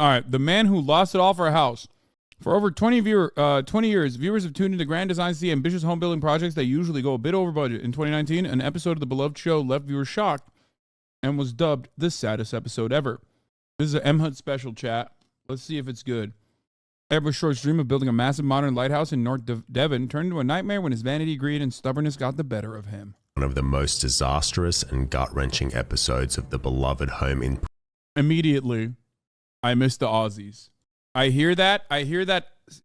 All right, the man who lost it all for a house. For over 20 years, viewers have tuned into grand designs, the ambitious home building projects that usually go a bit over budget. In 2019, an episode of the beloved show left viewers shocked and was dubbed the saddest episode ever. This is an M. Hut special, chat. Let's see if it's good. Edward Short's dream of building a massive modern lighthouse in North Devon turned into a nightmare when his vanity, greed, and stubbornness got the better of him. One of the most disastrous and gut-wrenching episodes of the beloved home in... Immediately, I miss the Aussies. I hear that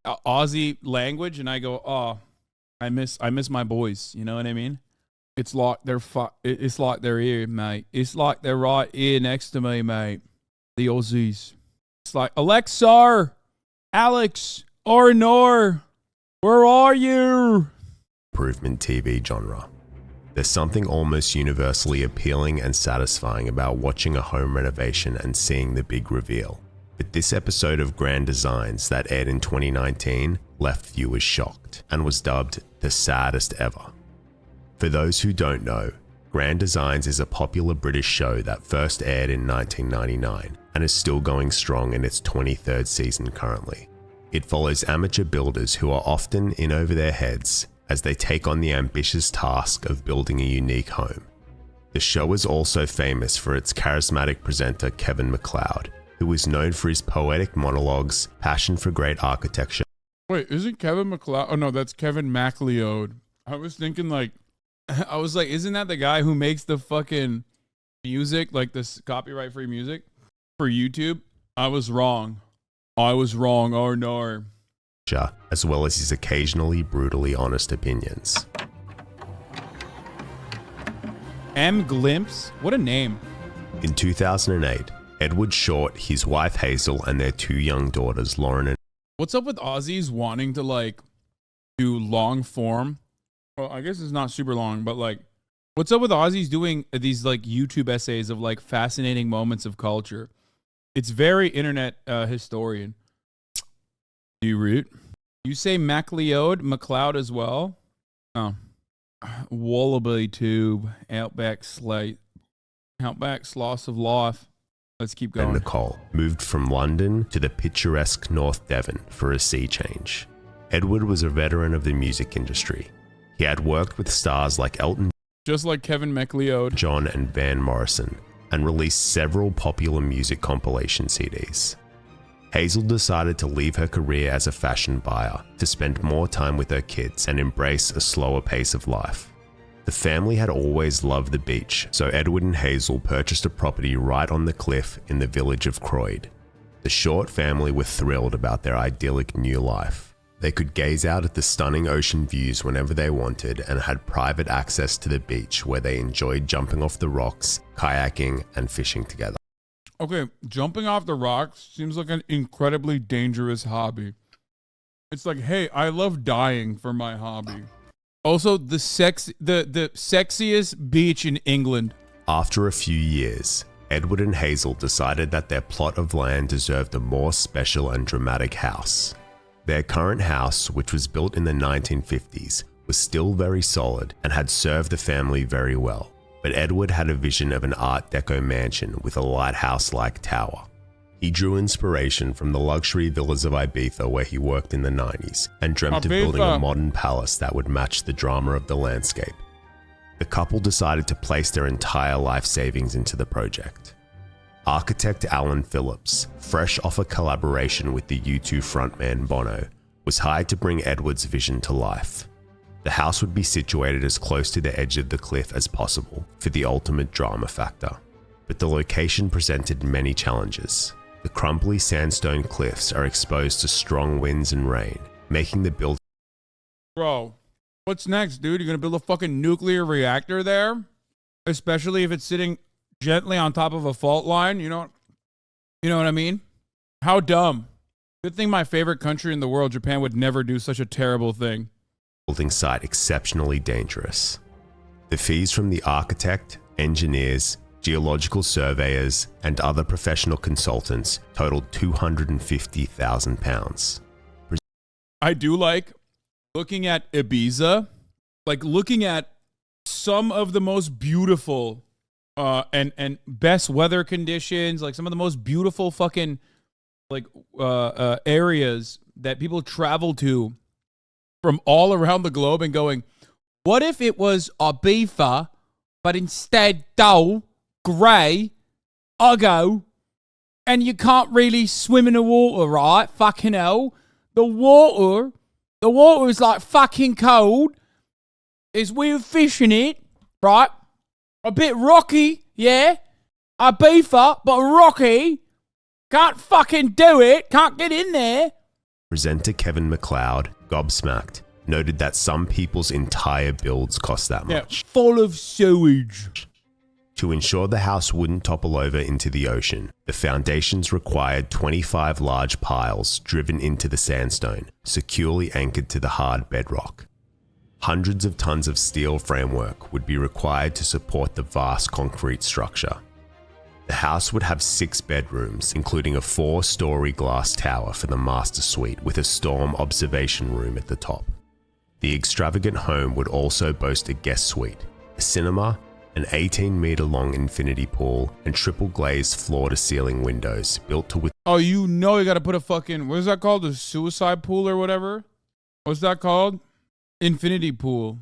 Aussie language, and I go, oh, I miss my boys. You know what I mean? It's like it's like they're here, mate. It's like they're right here next to me, mate. The Aussies. It's like, Alexa, Alex, Nor, where are you? Improvement TV genre. There's something almost universally appealing and satisfying about watching a home renovation and seeing the big reveal. But this episode of Grand Designs that aired in 2019 left viewers shocked and was dubbed the saddest ever. For those who don't know, Grand Designs is a popular British show that first aired in 1999 and is still going strong in its 23rd season currently. It follows amateur builders who are often in over their heads as they take on the ambitious task of building a unique home. The show is also famous for its charismatic presenter Kevin MacLeod, who is known for his poetic monologues, passion for great architecture. Wait, isn't Kevin MacLeod? Oh no, that's Kevin MacLeod. I was thinking isn't that the guy who makes the fucking music, like this copyright-free music for YouTube? I was wrong. Oh no. As well as his occasionally brutally honest opinions. M. Glimpse? What a name. In 2008, Edward Short, his wife Hazel, and their two young daughters, Lauren and... What's up with Aussies wanting to do long form? Well, I guess it's not super long, but what's up with Aussies doing these YouTube essays of fascinating moments of culture? It's very internet historian. Do you root? You say MacLeod as well? Oh. Wallaby Tube, Outback Slate, Outback Sloss of Life. Let's keep going. And Nicole moved from London to the picturesque North Devon for a sea change. Edward was a veteran of the music industry. He had worked with stars like Elton, just like Kevin MacLeod, John and Van Morrison, and released several popular music compilation CDs. Hazel decided to leave her career as a fashion buyer to spend more time with her kids and embrace a slower pace of life. The family had always loved the beach, so Edward and Hazel purchased a property right on the cliff in the village of Croyd. The Short family were thrilled about their idyllic new life. They could gaze out at the stunning ocean views whenever they wanted and had private access to the beach where they enjoyed jumping off the rocks, kayaking, and fishing together. Okay, jumping off the rocks seems like an incredibly dangerous hobby. It's like, hey, I love dying for my hobby. Also, the sexiest beach in England. After a few years, Edward and Hazel decided that their plot of land deserved a more special and dramatic house. Their current house, which was built in the 1950s, was still very solid and had served the family very well. But Edward had a vision of an Art Deco mansion with a lighthouse-like tower. He drew inspiration from the luxury villas of Ibiza where he worked in the 90s and dreamt of building a modern palace that would match the drama of the landscape. The couple decided to place their entire life savings into the project. Architect Alan Phillips, fresh off a collaboration with the U2 frontman Bono, was hired to bring Edward's vision to life. The house would be situated as close to the edge of the cliff as possible for the ultimate drama factor. But the location presented many challenges. The crumbly sandstone cliffs are exposed to strong winds and rain, making the build... Bro, what's next, dude? You're gonna build a fucking nuclear reactor there? Especially if it's sitting gently on top of a fault line, you know what I mean? How dumb. Good thing my favorite country in the world, Japan, would never do such a terrible thing. Building site exceptionally dangerous. The fees from the architect, engineers, geological surveyors, and other professional consultants totaled £250,000. I do like looking at Ibiza, looking at some of the most beautiful and best weather conditions, some of the most beautiful fucking like areas that people travel to from all around the globe and going, what if it was Ibiza, but instead dull, grey, uggo, and you can't really swim in the water, right? Fucking hell. The water is like fucking cold. There's weird fish in it, right? A bit rocky, yeah. Ibiza, but rocky. Can't fucking do it. Can't get in there. Presenter Kevin MacLeod, gobsmacked, noted that some people's entire builds cost that much. Full of sewage. To ensure the house wouldn't topple over into the ocean, the foundations required 25 large piles driven into the sandstone, securely anchored to the hard bedrock. Hundreds of tons of steel framework would be required to support the vast concrete structure. The house would have 6 bedrooms, including a 4-story glass tower for the master suite with a storm observation room at the top. The extravagant home would also boast a guest suite, a cinema, an 18-meter-long infinity pool, and triple glazed floor-to-ceiling windows built to Oh, you know you gotta put a fucking, what is that called? A suicide pool or whatever? What's that called? Infinity pool.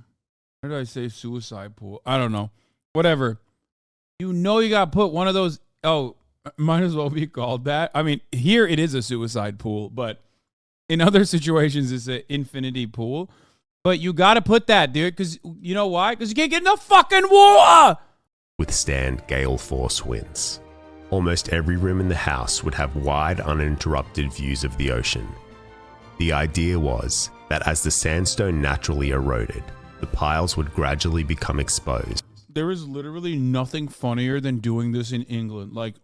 Why did I say suicide pool? I don't know. Whatever. You know you gotta put one of those, might as well be called that. I mean, here it is a suicide pool, but in other situations it's an infinity pool. But you gotta put that, dude, because you know why? Because you can't get enough fucking water! withstand gale force winds. Almost every room in the house would have wide, uninterrupted views of the ocean. The idea was that as the sandstone naturally eroded, the piles would gradually become exposed. There is literally nothing funnier than doing this in England. Like,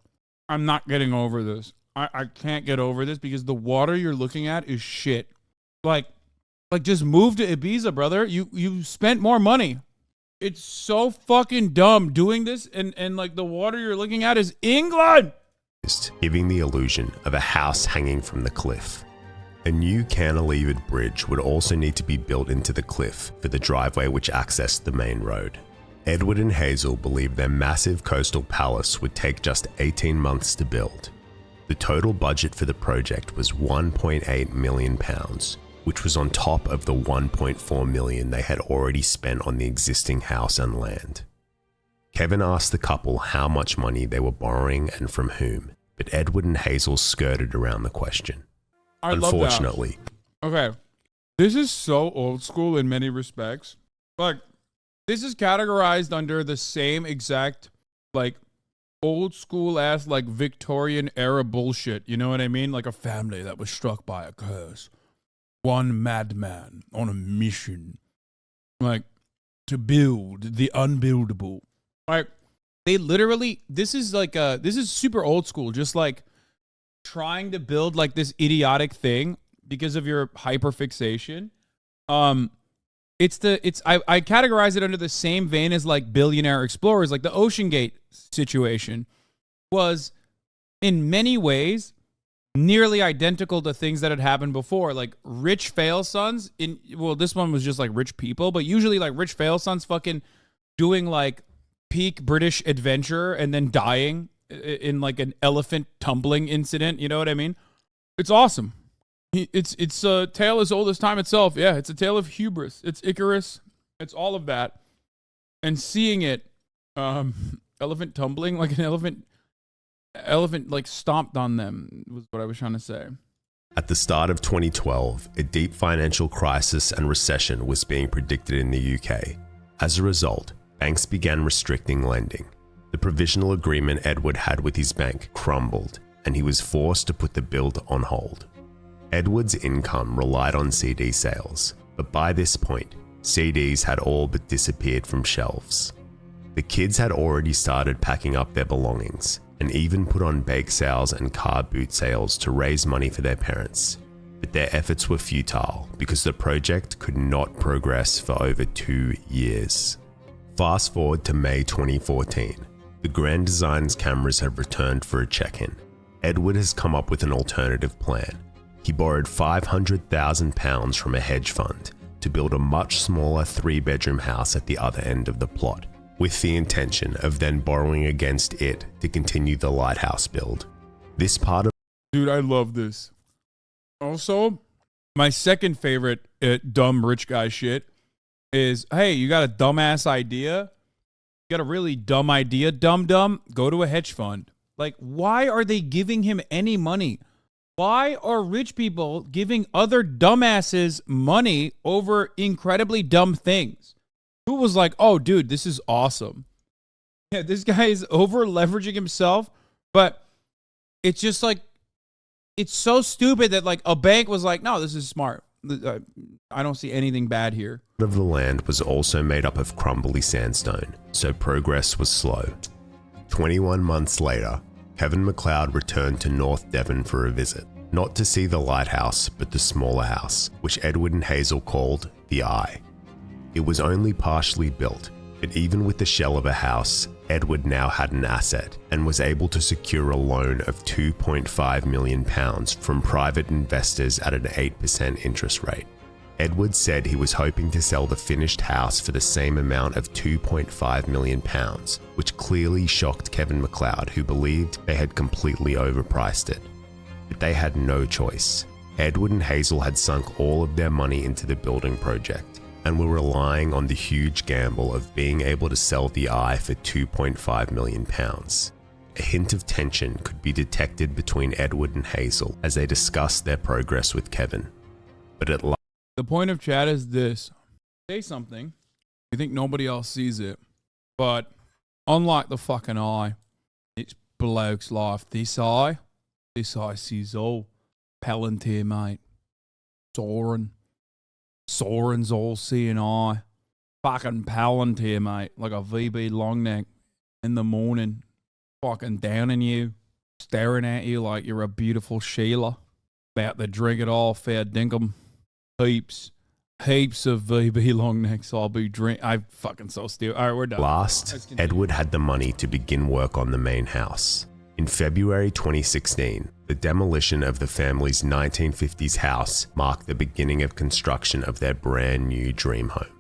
I'm not getting over this. I can't get over this because the water you're looking at is shit. Like just move to Ibiza, brother. You spent more money. It's so fucking dumb doing this, and like the water you're looking at is England, giving the illusion of a house hanging from the cliff. A new cantilevered bridge would also need to be built into the cliff for the driveway which accessed the main road. Edward and Hazel believed their massive coastal palace would take just 18 months to build. The total budget for the project was £1.8 million, which was on top of the $1.4 million they had already spent on the existing house and land. Kevin asked the couple how much money they were borrowing and from whom, but Edward and Hazel skirted around the question. Unfortunately. Okay, this is so old school in many respects. Like, this is categorized under the same exact, like, old school ass, like, Victorian era bullshit. You know what I mean? Like a family that was struck by a curse. One madman on a mission, like, to build the unbuildable. Like, they literally, this is super old school, just like trying to build like this idiotic thing because of your hyperfixation. I categorize it under the same vein as like billionaire explorers. Like the Ocean Gate situation was in many ways nearly identical to things that had happened before. Like rich fail sons this one was just like rich people, but usually like rich fail sons fucking doing like peak British adventure and then dying in like an elephant tumbling incident. You know what I mean? It's awesome. It's a tale as old as time itself. Yeah, it's a tale of hubris. It's Icarus. It's all of that. And seeing it, elephant tumbling, like an elephant like stomped on them was what I was trying to say. At the start of 2012, a deep financial crisis and recession was being predicted in the UK. As a result, banks began restricting lending. The provisional agreement Edward had with his bank crumbled, and he was forced to put the build on hold. Edward's income relied on CD sales, but by this point, CDs had all but disappeared from shelves. The kids had already started packing up their belongings, and even put on bake sales and car boot sales to raise money for their parents. But their efforts were futile because the project could not progress for over 2 years. Fast forward to May 2014. The Grand Design's cameras have returned for a check-in. Edward has come up with an alternative plan. He borrowed £500,000 from a hedge fund to build a much smaller 3-bedroom house at the other end of the plot, with the intention of then borrowing against it to continue the lighthouse build. This part of Dude, I love this. Also, my second favorite dumb rich guy shit is, hey, you got a dumbass idea? You got a really dumb idea, dumb? Go to a hedge fund. Like, why are they giving him any money? Why are rich people giving other dumbasses money over incredibly dumb things? Who was like, oh, dude, this is awesome. Yeah, this guy is over leveraging himself, but it's just like, it's so stupid that like a bank was like, no, this is smart. I don't see anything bad here. Of the land was also made up of crumbly sandstone, so progress was slow. 21 months later, Kevin MacLeod returned to North Devon for a visit, not to see the lighthouse, but the smaller house, which Edward and Hazel called the Eye. It was only partially built, but even with the shell of a house, Edward now had an asset and was able to secure a loan of £2.5 million from private investors at an 8% interest rate. Edward said he was hoping to sell the finished house for the same amount of £2.5 million, which clearly shocked Kevin MacLeod, who believed they had completely overpriced it. But they had no choice. Edward and Hazel had sunk all of their money into the building project and were relying on the huge gamble of being able to sell the Eye for £2.5 million. A hint of tension could be detected between Edward and Hazel as they discussed their progress with Kevin. But at last, the point of chat is this. Say something. You think nobody else sees it. But unlike the fucking Eye, it's bloke's life. This eye sees all. Palantir, mate. Soren's all seeing eye. Fucking Palantir, mate. Like a VB long neck in the morning. Fucking downing you. Staring at you like you're a beautiful Sheila. About to drink it all, fair dinkum. Heaps of VB long necks. I'll be I fucking so still. All right, we're done. Last, Edward had the money to begin work on the main house. In February 2016, the demolition of the family's 1950s house marked the beginning of construction of their brand new dream home.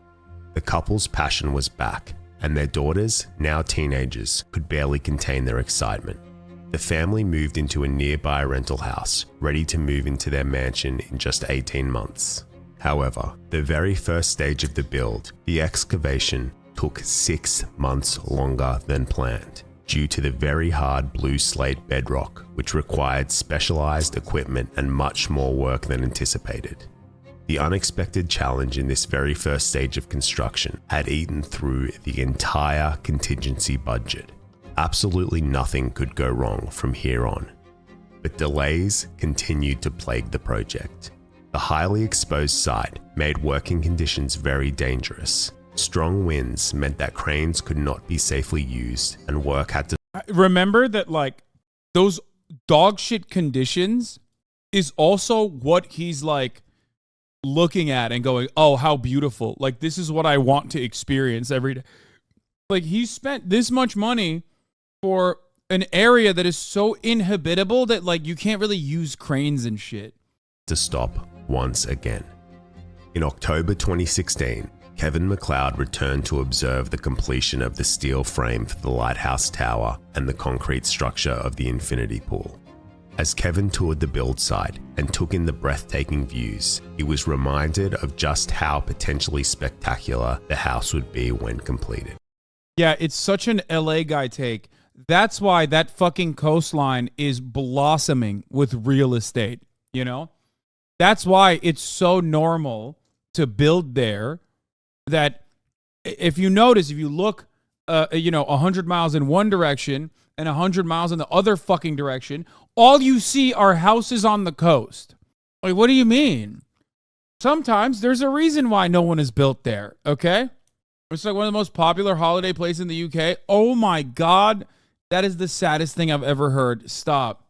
The couple's passion was back, and their daughters, now teenagers, could barely contain their excitement. The family moved into a nearby rental house, ready to move into their mansion in just 18 months. However, the very first stage of the build, the excavation, took 6 months longer than planned, due to the very hard blue slate bedrock, which required specialized equipment and much more work than anticipated. The unexpected challenge in this very first stage of construction had eaten through the entire contingency budget. Absolutely nothing could go wrong from here on. But delays continued to plague the project. The highly exposed site made working conditions very dangerous. Strong winds meant that cranes could not be safely used and work had to... Remember that, like, those dog shit conditions is also what he's like looking at and going, oh, how beautiful. Like, this is what I want to experience every day. Like, he spent this much money for an area that is so inhabitable that like you can't really use cranes and shit. To stop once again. In October 2016, Kevin MacLeod returned to observe the completion of the steel frame for the lighthouse tower and the concrete structure of the infinity pool. As Kevin toured the build site and took in the breathtaking views, he was reminded of just how potentially spectacular the house would be when completed. Yeah, it's such an LA guy take. That's why that fucking coastline is blossoming with real estate, you know? That's why it's so normal to build there that if you notice, if you look, 100 miles in one direction and 100 miles in the other fucking direction, all you see are houses on the coast. Like, what do you mean? Sometimes there's a reason why no one is built there, okay? It's like one of the most popular holiday places in the UK. Oh my God. That is the saddest thing I've ever heard. Stop.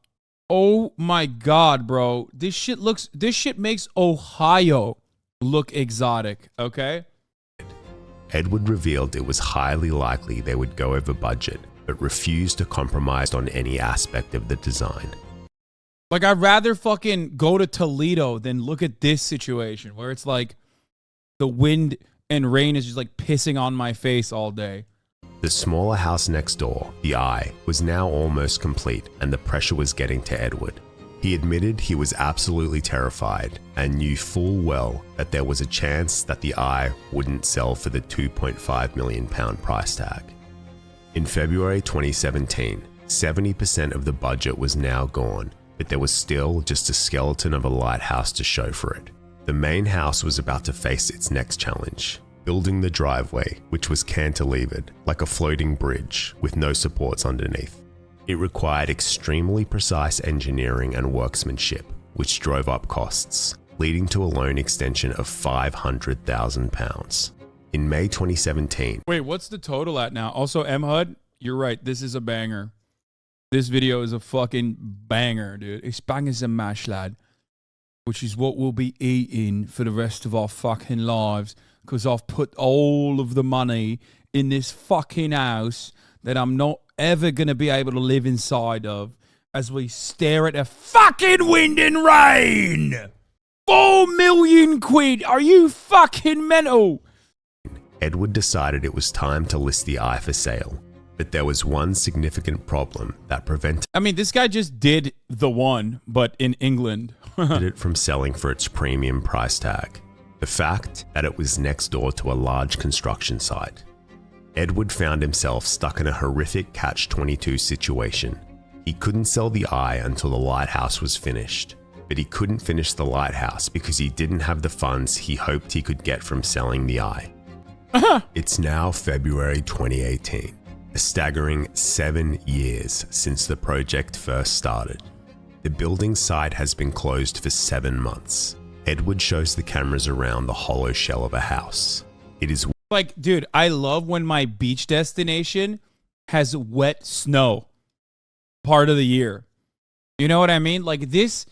Oh my God, bro. This shit makes Ohio look exotic, okay? Edward revealed it was highly likely they would go over budget, but refused to compromise on any aspect of the design. Like, I'd rather fucking go to Toledo than look at this situation where it's like the wind and rain is just like pissing on my face all day. The smaller house next door, the Eye, was now almost complete and the pressure was getting to Edward. He admitted he was absolutely terrified and knew full well that there was a chance that the eye wouldn't sell for the £2.5 million price tag. In February 2017, 70% of the budget was now gone, but there was still just a skeleton of a lighthouse to show for it. The main house was about to face its next challenge, building the driveway, which was cantilevered like a floating bridge with no supports underneath. It required extremely precise engineering and workmanship, which drove up costs, leading to a loan extension of £500,000. In May 2017... Wait, what's the total at now? Also, MHUD, you're right, this is a banger. This video is a fucking banger, dude. It's bangers and mash, lad. Which is what we'll be eating for the rest of our fucking lives. Because I've put all of the money in this fucking house that I'm not ever going to be able to live inside of as we stare at the fucking wind and rain. 4 million quid. Are you fucking mental? Edward decided it was time to list the eye for sale. But there was one significant problem that prevented this guy just did the one, but in England. it from selling for its premium price tag. The fact that it was next door to a large construction site. Edward found himself stuck in a horrific catch-22 situation. He couldn't sell the eye until the lighthouse was finished, but he couldn't finish the lighthouse because he didn't have the funds he hoped he could get from selling the eye. It's now February 2018, a staggering 7 years since the project first started. The building site has been closed for 7 months. Edward shows the cameras around the hollow shell of a house. It is like, dude, I love when my beach destination has wet snow part of the year. You know what I mean? Like this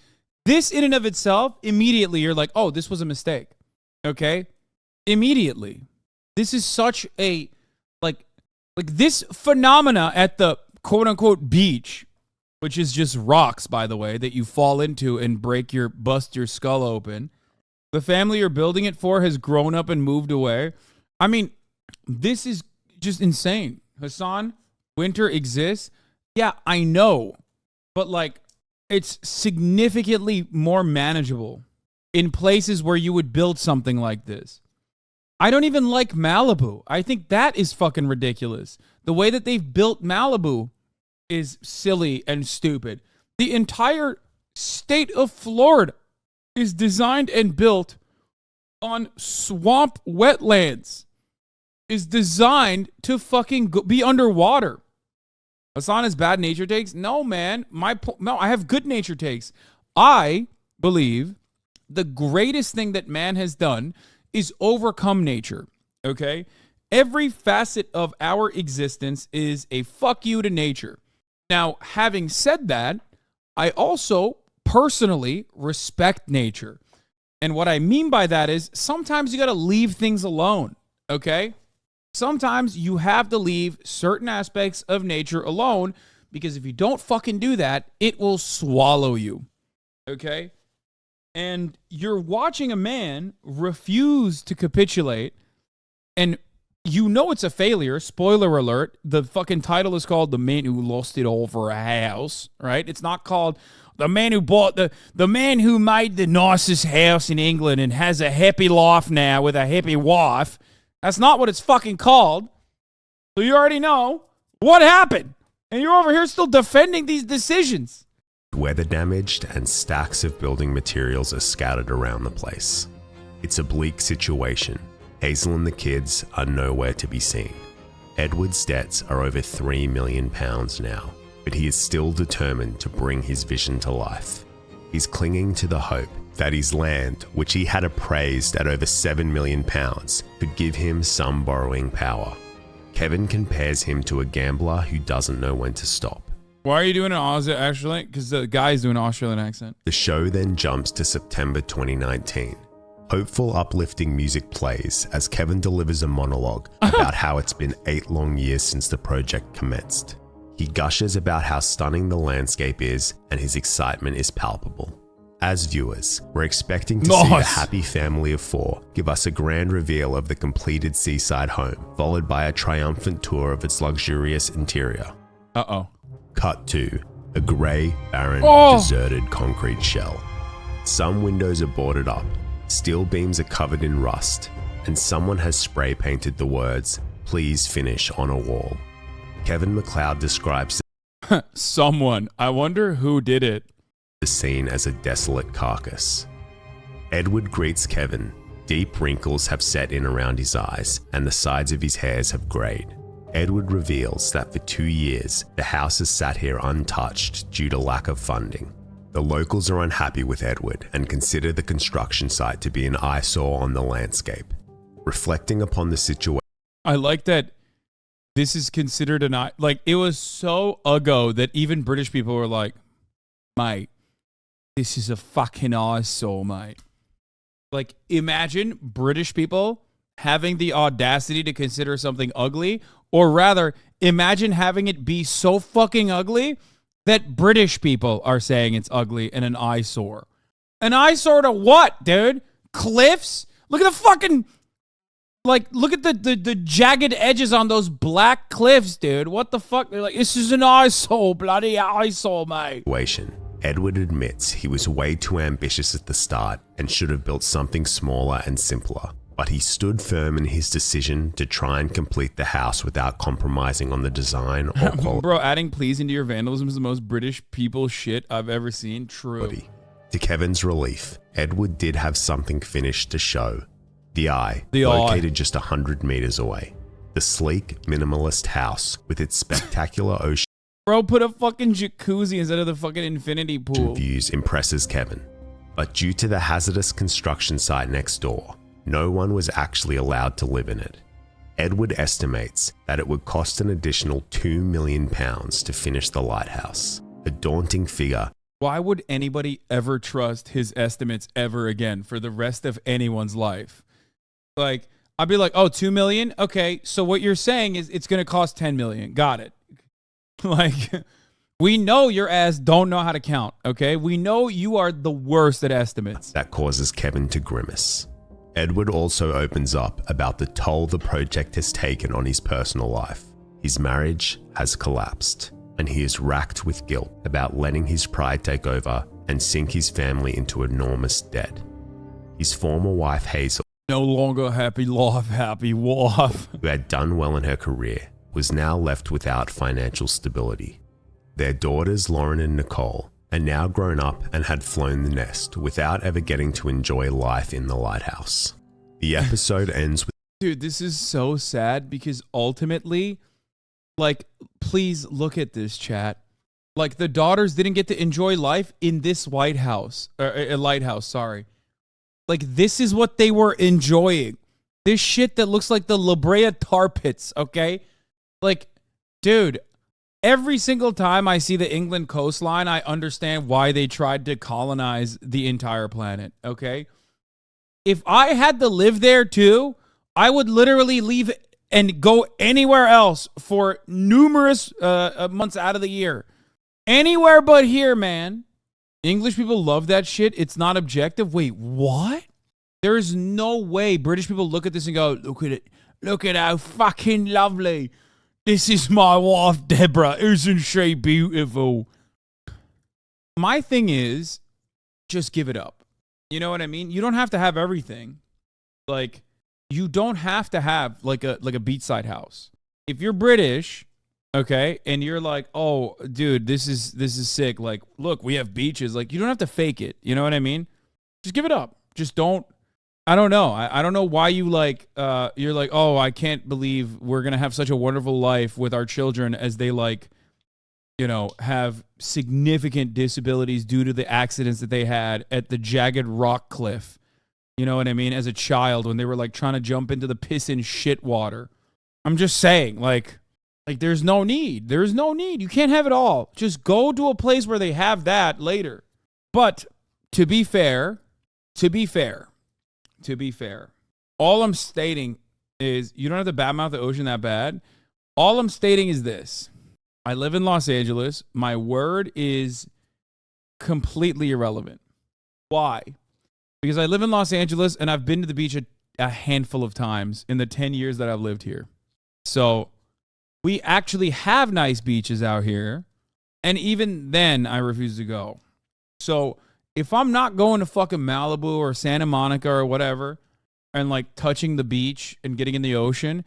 in and of itself, immediately you're like, oh, this was a mistake. Okay? Immediately. This is such a, like this phenomena at the quote unquote beach, which is just rocks, by the way, that you fall into and bust your skull open. The family you're building it for has grown up and moved away. I mean, this is just insane. Hasan, winter exists. Yeah, I know. But like, it's significantly more manageable in places where you would build something like this. I don't even like Malibu. I think that is fucking ridiculous. The way that they've built Malibu is silly and stupid. The entire state of Florida is designed and built on swamp wetlands. Is designed to fucking be underwater. Hasan has bad nature takes? No, man. No, I have good nature takes. I believe the greatest thing that man has done is overcome nature. Okay? Every facet of our existence is a fuck you to nature. Now, having said that, I also personally respect nature. And what I mean by that is sometimes you got to leave things alone, okay? Sometimes you have to leave certain aspects of nature alone because if you don't fucking do that, it will swallow you, okay? And you're watching a man refuse to capitulate, and you know it's a failure. Spoiler alert. The fucking title is called The Man Who Lost It All for a House, right? It's not called The Man Who Bought the Man Who Made the Nicest House in England and has a happy life now with a happy wife. That's not what it's fucking called. So you already know what happened. And you're over here still defending these decisions. Weather damaged and stacks of building materials are scattered around the place. It's a bleak situation. Hazel and the kids are nowhere to be seen. Edward's debts are over £3 million now, but he is still determined to bring his vision to life. He's clinging to the hope that his land, which he had appraised at over £7 million, could give him some borrowing power. Kevin compares him to a gambler who doesn't know when to stop. Why are you doing an Aussie accent? Because the guy's doing an Australian accent. The show then jumps to September 2019. Hopeful, uplifting music plays as Kevin delivers a monologue about how it's been 8 long years since the project commenced. He gushes about how stunning the landscape is and his excitement is palpable. As viewers, we're expecting to see the happy family of 4 give us a grand reveal of the completed seaside home, followed by a triumphant tour of its luxurious interior. Uh-oh. Cut to a grey, barren, deserted concrete shell. Some windows are boarded up, steel beams are covered in rust, and someone has spray painted the words, "Please finish," on a wall. Kevin MacLeod describes someone. I wonder who did it. the scene as a desolate carcass. Edward greets Kevin. Deep wrinkles have set in around his eyes, and the sides of his hairs have greyed. Edward reveals that for 2 years, the house has sat here untouched due to lack of funding. The locals are unhappy with Edward and consider the construction site to be an eyesore on the landscape. Reflecting upon the situation, I like that this is considered like, it was so ago that even British people were like, mate, this is a fucking eyesore, mate. Like, imagine British people having the audacity to consider something ugly, or rather, imagine having it be so fucking ugly that British people are saying it's ugly and an eyesore. An eyesore to what, dude? Cliffs? Look at the fucking... Like, look at the jagged edges on those black cliffs, dude. What the fuck? They're like, this is an eyesore, bloody eyesore, mate. Edward admits he was way too ambitious at the start and should have built something smaller and simpler. But he stood firm in his decision to try and complete the house without compromising on the design or quality. Bro, adding please into your vandalism is the most British people shit I've ever seen. True. To Kevin's relief, Edward did have something finished to show. The Eye, located just 100 meters away. The sleek, minimalist house with its spectacular ocean Bro, put a fucking jacuzzi instead of the fucking infinity pool. Views impresses Kevin. But due to the hazardous construction site next door, no one was actually allowed to live in it. Edward estimates that it would cost an additional £2 million to finish the lighthouse. A daunting figure. Why would anybody ever trust his estimates ever again for the rest of anyone's life? Like, I'd be like, oh, 2 million? Okay, so what you're saying is it's going to cost 10 million. Got it. Like, we know your ass don't know how to count, okay? We know you are the worst at estimates. That causes Kevin to grimace. Edward also opens up about the toll the project has taken on his personal life. His marriage has collapsed, and he is racked with guilt about letting his pride take over and sink his family into enormous debt. His former wife, Hazel, no longer happy life, happy wife, who had done well in her career, was now left without financial stability. Their daughters, Lauren and Nicole, are now grown up and had flown the nest without ever getting to enjoy life in the lighthouse. The episode ends with... Dude, this is so sad because ultimately, like, please look at this, chat. Like, the daughters didn't get to enjoy life in this lighthouse. Sorry. Like, this is what they were enjoying. This shit that looks like the La Brea tar pits, okay? Like, dude, every single time I see the England coastline, I understand why they tried to colonize the entire planet, okay? If I had to live there too, I would literally leave and go anywhere else for numerous months out of the year. Anywhere but here, man. English people love that shit. It's not objective. Wait, what? There's no way British people look at this and go, look at it. Look at how fucking lovely. This is my wife, Deborah. Isn't she beautiful? My thing is, just give it up. You know what I mean? You don't have to have everything. Like, you don't have to have like a beachside house. If you're British, okay, and you're like, oh, dude, this is sick. Like, look, we have beaches. Like, you don't have to fake it. You know what I mean? Just give it up. Just don't. I don't know. I don't know why you like, you're like, oh, I can't believe we're going to have such a wonderful life with our children as they like, you know, have significant disabilities due to the accidents that they had at the jagged rock cliff. You know what I mean? As a child when they were like trying to jump into the piss and shit water. I'm just saying, like there's no need. There's no need. You can't have it all. Just go to a place where they have that later. But to be fair, all I'm stating is you don't have to badmouth the ocean that bad. All I'm stating is this. I live in Los Angeles. My word is completely irrelevant. Why? Because I live in Los Angeles and I've been to the beach a handful of times in the 10 years that I've lived here. So we actually have nice beaches out here. And even then, I refuse to go. So if I'm not going to fucking Malibu or Santa Monica or whatever, and like touching the beach and getting in the ocean,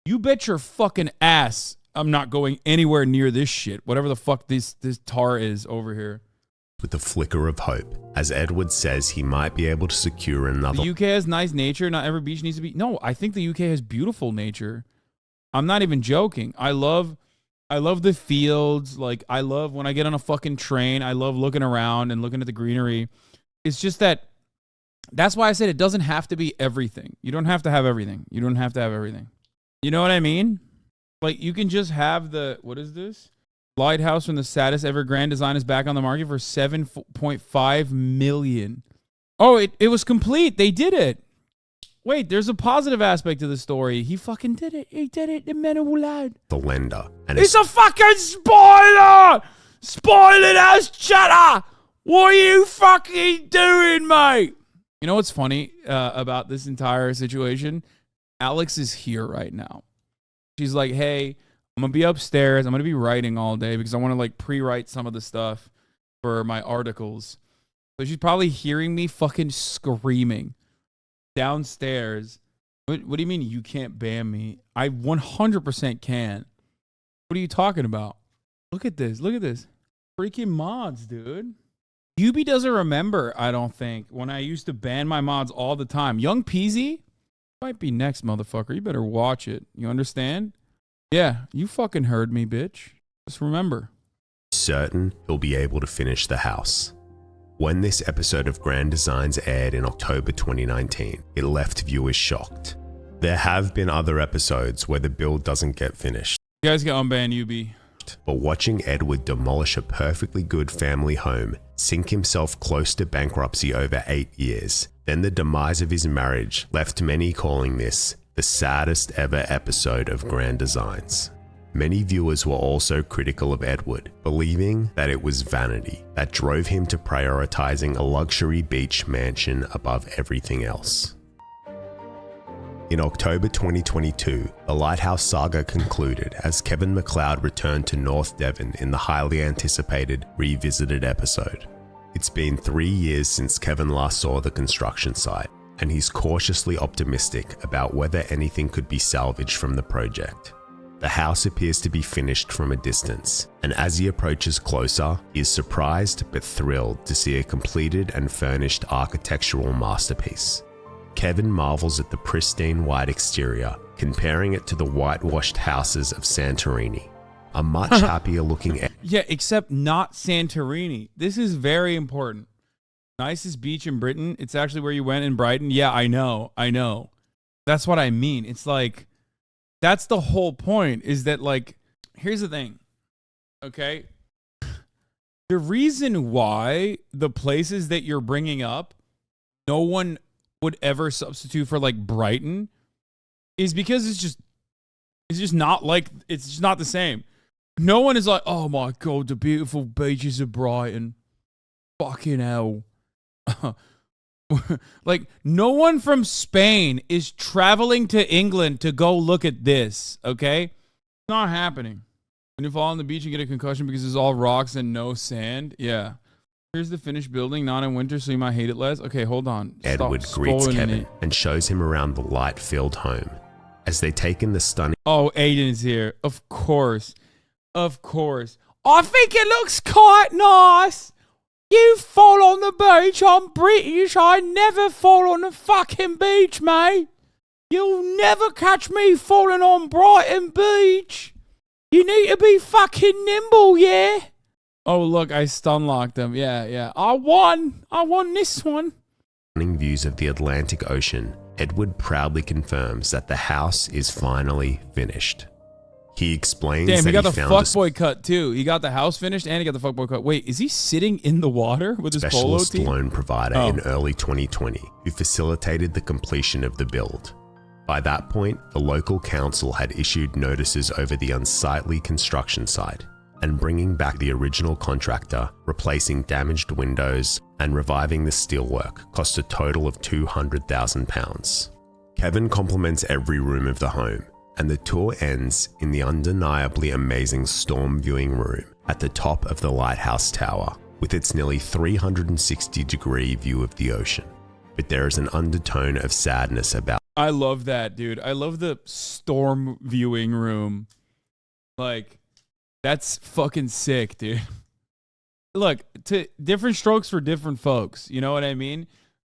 you bet your fucking ass I'm not going anywhere near this shit. Whatever the fuck this tar is over here. With a flicker of hope, as Edward says he might be able to secure another. The UK has nice nature. Not every beach needs to be. No, I think the UK has beautiful nature. I'm not even joking. I love the fields. Like, I love when I get on a fucking train. I love looking around and looking at the greenery. It's just that's why I said it doesn't have to be everything. You don't have to have everything. You don't have to have everything. You know what I mean? Like, you can just have what is this? Lighthouse from the saddest ever grand design is back on the market for $7.5 million. Oh, it was complete. They did it. Wait, there's a positive aspect to the story. He fucking did it. He did it. The man who lied. The lender. And it's a fucking spoiler! Spoiling us, chatter! What are you fucking doing, mate? You know what's funny about this entire situation? Alex is here right now. She's like, hey, I'm going to be upstairs. I'm going to be writing all day because I want to like pre-write some of the stuff for my articles. So she's probably hearing me fucking screaming downstairs. What do you mean you can't ban me? I 100% can. What are you talking about? Look at this. Look at this. Freaking mods, dude. Yubi doesn't remember, I don't think, when I used to ban my mods all the time. Young Peasy might be next, motherfucker. You better watch it. You understand? Yeah, you fucking heard me, bitch. Just remember. Certain he'll be able to finish the house. When this episode of Grand Designs aired in October 2019, it left viewers shocked. There have been other episodes where the build doesn't get finished. You guys get unbanned, Yubi. But watching Edward demolish a perfectly good family home, sink himself close to bankruptcy over 8 years, then the demise of his marriage left many calling this the saddest ever episode of Grand Designs. Many viewers were also critical of Edward, believing that it was vanity that drove him to prioritizing a luxury beach mansion above everything else. In October 2022, the Lighthouse saga concluded as Kevin MacLeod returned to North Devon in the highly anticipated Revisited episode. It's been 3 years since Kevin last saw the construction site, and he's cautiously optimistic about whether anything could be salvaged from the project. The house appears to be finished from a distance, and as he approaches closer, he is surprised but thrilled to see a completed and furnished architectural masterpiece. Kevin marvels at the pristine white exterior, comparing it to the whitewashed houses of Santorini. A much happier looking... Yeah, except not Santorini. This is very important. Nicest beach in Britain. It's actually where you went in Brighton. Yeah, I know. That's what I mean. It's like, that's the whole point, is that like, here's the thing. Okay? The reason why the places that you're bringing up, no one would ever substitute for like Brighton, is because it's just not like, it's just not the same. No one is like, oh my God, the beautiful beaches of Brighton. Fucking hell. Like, no one from Spain is traveling to England to go look at this, okay? It's not happening. When you fall on the beach and get a concussion because it's all rocks and no sand, yeah. Here's the finished building, not in winter, so you might hate it less. Okay, hold on. Edward greets Kevin and shows him around the light-filled home. As they take in the stunning... Oh, Aiden's here. Of course. Of course. I think it looks quite nice. You fall on the beach. I'm British. I never fall on the fucking beach, mate. You'll never catch me falling on Brighton Beach. You need to be fucking nimble, yeah? Oh, look, I stun locked them. Yeah. I won this one. Views of the Atlantic Ocean, Edward proudly confirms that the house is finally finished. He explains that he got the fuckboy cut too. He got the house finished and he got the fuckboy cut. Wait, is he sitting in the water with his polo tee? Specialist loan provider in early 2020 who facilitated the completion of the build. By that point, the local council had issued notices over the unsightly construction site, and bringing back the original contractor, replacing damaged windows, and reviving the steelwork cost a total of £200,000. Kevin compliments every room of the home, and the tour ends in the undeniably amazing storm viewing room at the top of the lighthouse tower with its nearly 360-degree view of the ocean. But there is an undertone of sadness about I love that, dude. I love the storm viewing room. Like, that's fucking sick, dude. Look, to different strokes for different folks. You know what I mean?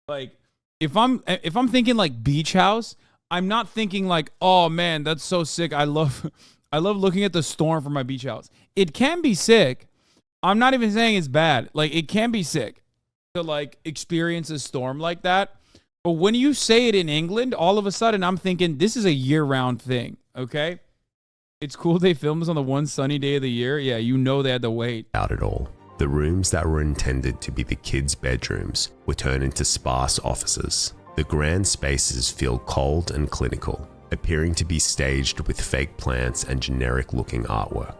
Like, if I'm thinking like beach house, I'm not thinking like, oh man, that's so sick. I love looking at the storm from my beach house. It can be sick. I'm not even saying it's bad. Like, it can be sick to like experience a storm like that. But when you say it in England, all of a sudden I'm thinking this is a year-round thing, okay? It's cool they filmed this on the one sunny day of the year. Yeah, you know they had to wait. it all. The rooms that were intended to be the kids' bedrooms were turned into sparse offices. The grand spaces feel cold and clinical, appearing to be staged with fake plants and generic-looking artwork.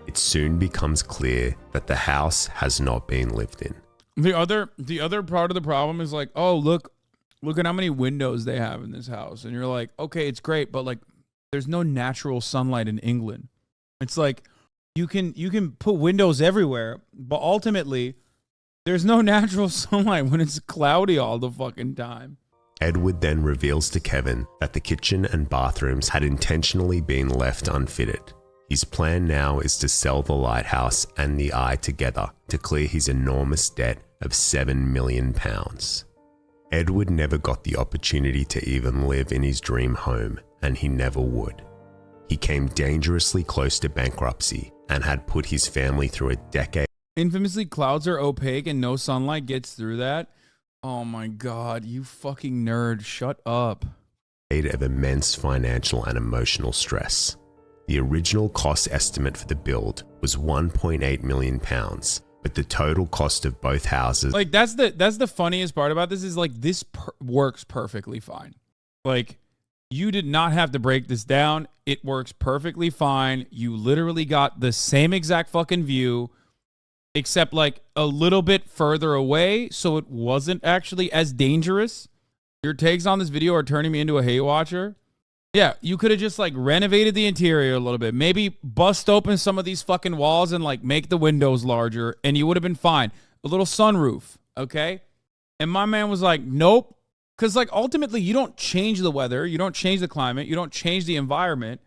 It soon becomes clear that the house has not been lived in. The other part of the problem is like, oh, look at how many windows they have in this house. And you're like, okay, it's great, but like there's no natural sunlight in England. It's like you can put windows everywhere, but ultimately there's no natural sunlight when it's cloudy all the fucking time. Edward then reveals to Kevin that the kitchen and bathrooms had intentionally been left unfitted. His plan now is to sell the lighthouse and the eye together to clear his enormous debt of £7 million. Edward never got the opportunity to even live in his dream home, and he never would. He came dangerously close to bankruptcy and had put his family through a decade. Infamously, clouds are opaque and no sunlight gets through that. Oh my God, you fucking nerd, shut up. Of immense financial and emotional stress. The original cost estimate for the build was £1.8 million, but the total cost of both houses... Like, that's the funniest part about this is like this works perfectly fine. Like, you did not have to break this down. It works perfectly fine. You literally got the same exact fucking view, except like a little bit further away, so it wasn't actually as dangerous. Your takes on this video are turning me into a hate watcher. Yeah, you could have just like renovated the interior a little bit. Maybe bust open some of these fucking walls and like make the windows larger and you would have been fine. A little sunroof, okay? And my man was like, nope. Because like ultimately you don't change the weather. You don't change the climate. You don't change the environment.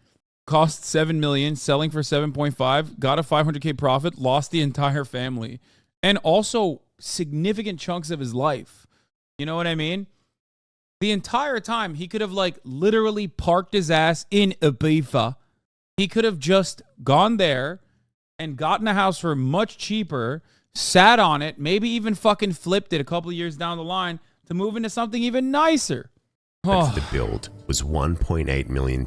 Cost $7 million, selling for 7.5, got a 500K profit, lost the entire family. And also significant chunks of his life. You know what I mean? The entire time, he could have, like, literally parked his ass in Ibiza. He could have just gone there and gotten a house for much cheaper, sat on it, maybe even fucking flipped it a couple of years down the line to move into something even nicer. The build was £1.8 million,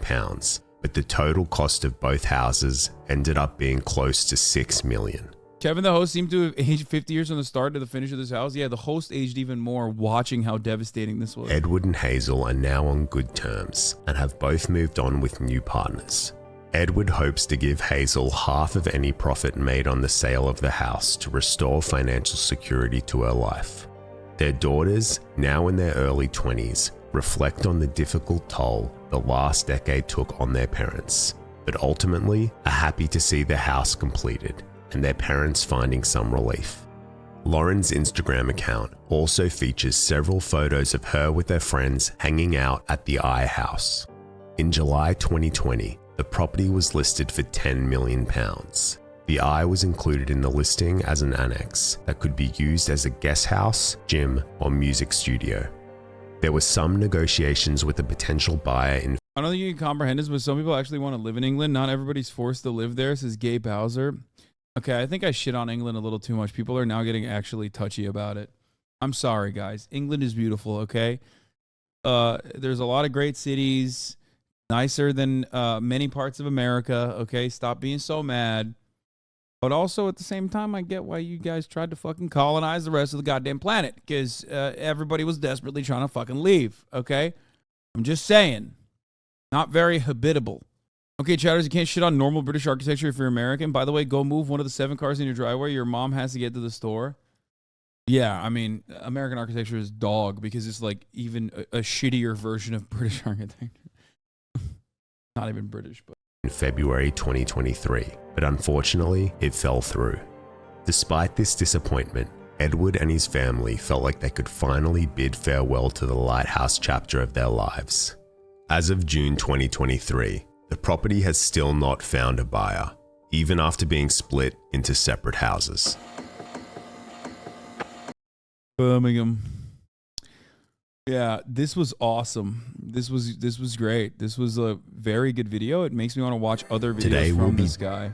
but the total cost of both houses ended up being close to $6 million. Kevin, the host, seemed to have aged 50 years from the start to the finish of this house. Yeah, the host aged even more watching how devastating this was. Edward and Hazel are now on good terms and have both moved on with new partners. Edward hopes to give Hazel half of any profit made on the sale of the house to restore financial security to her life. Their daughters, now in their early 20s, reflect on the difficult toll the last decade took on their parents, but ultimately are happy to see the house completed and their parents finding some relief. Lauren's Instagram account also features several photos of her with her friends hanging out at the Eye House. In July 2020, the property was listed for £10 million. The Eye was included in the listing as an annex that could be used as a guest house, gym, or music studio. There were some negotiations with a potential buyer in... I don't think you can comprehend this, but some people actually want to live in England. Not everybody's forced to live there, says Gabe Bowser. Okay, I think I shit on England a little too much. People are now getting actually touchy about it. I'm sorry, guys. England is beautiful, okay? There's a lot of great cities, nicer than many parts of America, okay? Stop being so mad. But also, at the same time, I get why you guys tried to fucking colonize the rest of the goddamn planet, because everybody was desperately trying to fucking leave, okay? I'm just saying. Not very habitable. Okay, chatters, you can't shit on normal British architecture if you're American. By the way, go move one of the 7 cars in your driveway. Your mom has to get to the store. Yeah, I mean, American architecture is dog because it's like even a shittier version of British architecture. Not even British, but... in February 2023, but unfortunately, it fell through. Despite this disappointment, Edward and his family felt like they could finally bid farewell to the lighthouse chapter of their lives. As of June 2023, the property has still not found a buyer, even after being split into separate houses. Birmingham. Yeah, this was awesome. This was great. This was a very good video. It makes me want to watch other videos from this guy.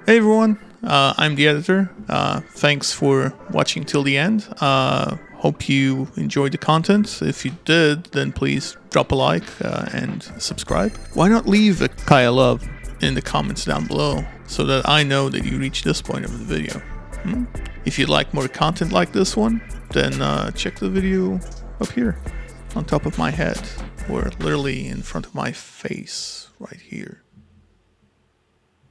Hey everyone, I'm the editor. Thanks for watching till the end. Hope you enjoyed the content. If you did, then please drop a like and subscribe. Why not leave a Kaya love in the comments down below so that I know that you reached this point of the video? If you'd like more content like this one, then check the video up here on top of my head, or literally in front of my face right here.